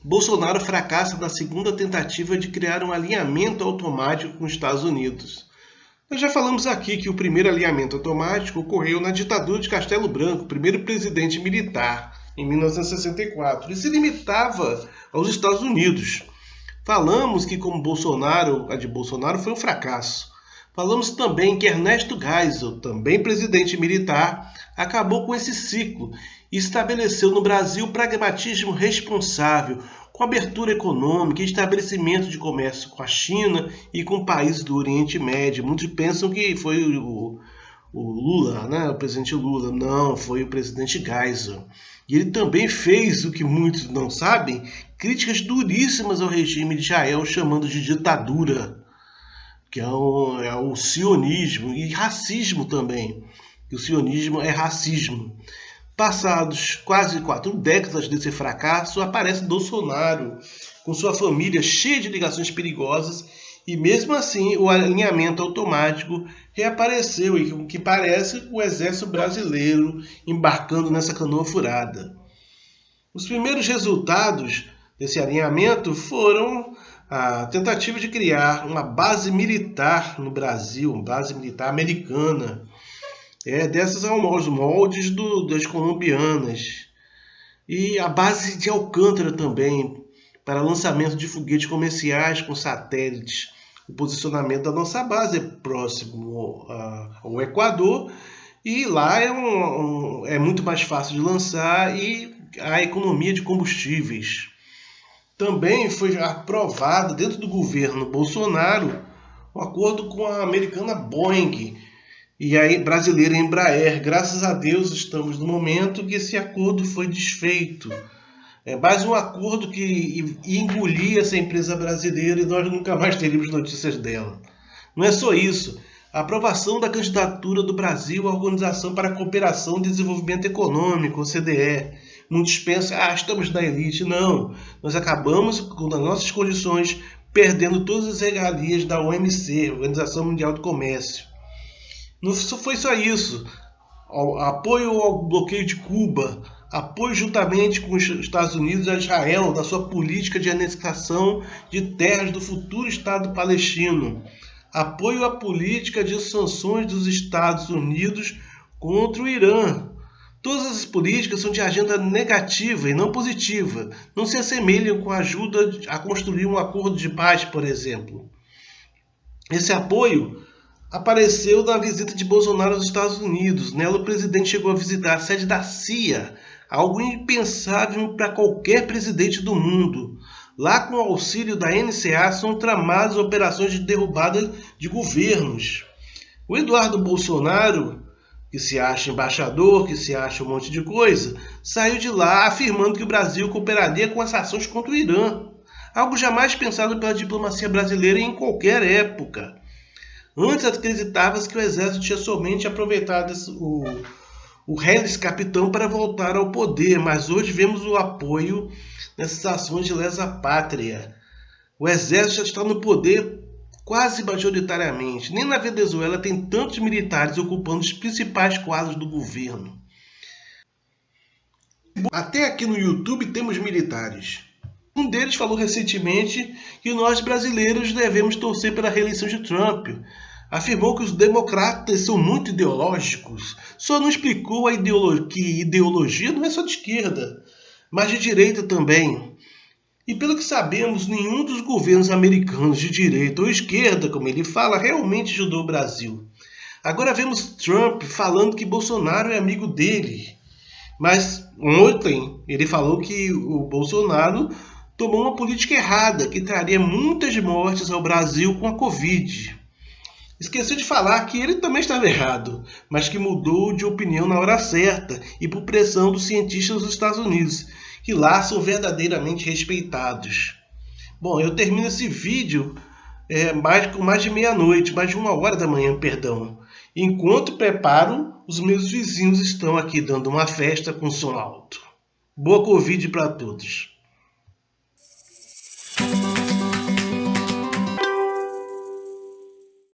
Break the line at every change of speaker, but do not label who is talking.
Bolsonaro fracassa na segunda tentativa de criar um alinhamento automático com os Estados Unidos. Nós já falamos aqui que o primeiro alinhamento automático ocorreu na ditadura de Castelo Branco, primeiro presidente militar, em 1964, e se limitava aos Estados Unidos. Falamos que, como Bolsonaro, a de Bolsonaro foi um fracasso. Falamos também que Ernesto Geisel, também presidente militar, acabou com esse ciclo e estabeleceu no Brasil pragmatismo responsável, com abertura econômica e estabelecimento de comércio com a China e com países do Oriente Médio. Muitos pensam que foi o Lula, né? O presidente Lula. Não, foi o presidente Geisel. E ele também fez o que muitos não sabem, críticas duríssimas ao regime de Israel, chamando de ditadura, que é o sionismo, e racismo também, que o sionismo é racismo. Passados quase 4 décadas desse fracasso, aparece Bolsonaro com sua família cheia de ligações perigosas e mesmo assim o alinhamento automático reapareceu e o que parece o exército brasileiro embarcando nessa canoa furada. Os primeiros resultados desse alinhamento foram a tentativa de criar uma base militar no Brasil, uma base militar americana, dessas aos moldes das colombianas. E a base de Alcântara também, para lançamento de foguetes comerciais com satélites. O posicionamento da nossa base é próximo ao Equador e lá é muito mais fácil de lançar e a economia de combustíveis. Também foi aprovado dentro do governo Bolsonaro um acordo com a americana Boeing e a brasileira Embraer. Graças a Deus estamos no momento que esse acordo foi desfeito. É mais um acordo que engolia essa empresa brasileira e nós nunca mais teríamos notícias dela. Não é só isso. A aprovação da candidatura do Brasil à Organização para a Cooperação e Desenvolvimento Econômico, OCDE. Muitos pensam, estamos na elite. Não, nós acabamos, com as nossas condições, perdendo todas as regalias da OMC, Organização Mundial do Comércio. Não foi só isso. Apoio ao bloqueio de Cuba, apoio juntamente com os Estados Unidos a Israel na sua política de anexação de terras do futuro Estado palestino, apoio à política de sanções dos Estados Unidos contra o Irã. Todas as políticas são de agenda negativa e não positiva, não se assemelham com a ajuda a construir um acordo de paz, por exemplo. Esse apoio apareceu na visita de Bolsonaro aos Estados Unidos. Nela, o presidente chegou a visitar a sede da CIA, algo impensável para qualquer presidente do mundo. Lá, com o auxílio da NCA, são tramadas operações de derrubada de governos. O Eduardo Bolsonaro, que se acha embaixador, que se acha um monte de coisa, saiu de lá afirmando que o Brasil cooperaria com as ações contra o Irã. Algo jamais pensado pela diplomacia brasileira em qualquer época. Antes acreditava-se que o exército tinha somente aproveitado o Reles Capitão para voltar ao poder, mas hoje vemos o apoio nessas ações de lesa pátria. O exército já está no poder quase majoritariamente. Nem na Venezuela tem tantos militares ocupando os principais quadros do governo. Até aqui no YouTube temos militares. Um deles falou recentemente que nós brasileiros devemos torcer pela reeleição de Trump. Afirmou que os democratas são muito ideológicos. Só não explicou que ideologia não é só de esquerda, mas de direita também. E pelo que sabemos, nenhum dos governos americanos de direita ou esquerda, como ele fala, realmente ajudou o Brasil. Agora vemos Trump falando que Bolsonaro é amigo dele. Mas ontem ele falou que o Bolsonaro tomou uma política errada, que traria muitas mortes ao Brasil com a Covid. Esqueceu de falar que ele também estava errado, mas que mudou de opinião na hora certa e por pressão dos cientistas dos Estados Unidos, que lá são verdadeiramente respeitados. Bom, eu termino esse vídeo com mais de meia-noite, mais de 1h da manhã, perdão. Enquanto preparo, os meus vizinhos estão aqui dando uma festa com som alto. Boa Covid para todos.